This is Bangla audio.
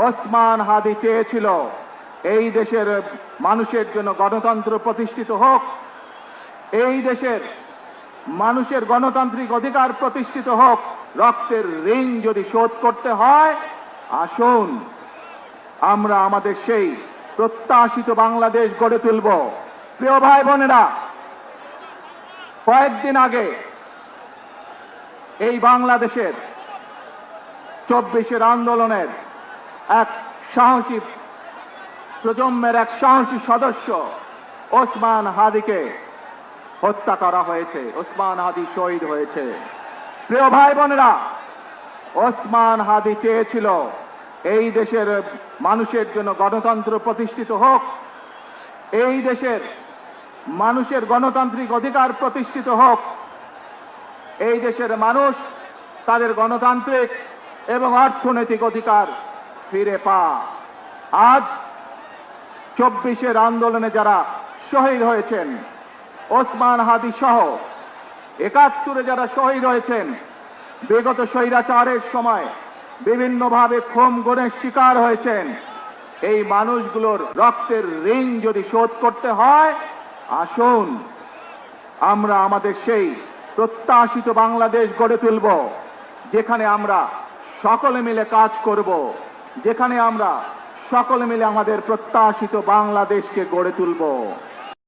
ওসমান হাদি চেয়েছিল এই দেশের মানুষের জন্য গণতন্ত্র প্রতিষ্ঠিত হোক, এই দেশের মানুষের গণতান্ত্রিক অধিকার প্রতিষ্ঠিত হোক। রক্তের ঋণ যদি শোধ করতে হয়, আসুন আমরা আমাদের সেই প্রত্যাশিত বাংলাদেশ গড়ে তুলব। প্রিয় ভাই বোনেরা, কয়েকদিন আগে এই বাংলাদেশের 24-এর আন্দোলনের এক সাহসী প্রজন্মের এক সাহসী সদস্য ওসমান হাদিকে হত্যা করা হয়েছে। ওসমান হাদি শহীদ হয়েছে। প্রিয় ভাই বোনেরা, ওসমান হাদি চেয়েছিল এই দেশের মানুষের জন্য গণতন্ত্র প্রতিষ্ঠিত হোক, এই দেশের মানুষের গণতান্ত্রিক অধিকার প্রতিষ্ঠিত হোক, এই দেশের মানুষ তাদের গণতান্ত্রিক এবং অর্থনৈতিক অধিকার ফিরে পায়। আজ 24-এর আন্দোলনে যারা শহীদ হয়েছেন, ওসমান হাদি সহ 71-এ যারা শহীদ হয়েছেন, বিগত স্বৈরাচারের সময় বিভিন্নভাবে খুন গুমের শিকার হয়েছেন, এই মানুষগুলোর রক্তের ঋণ যদি শোধ করতে হয়, আসুন আমরা আমাদের সেই প্রত্যাশিত বাংলাদেশ গড়ে তুলব, যেখানে আমরা সকলে মিলে কাজ করব, যেখানে আমরা সকলে মিলে আমাদের প্রত্যাশিত বাংলাদেশকে গড়ে তুলব।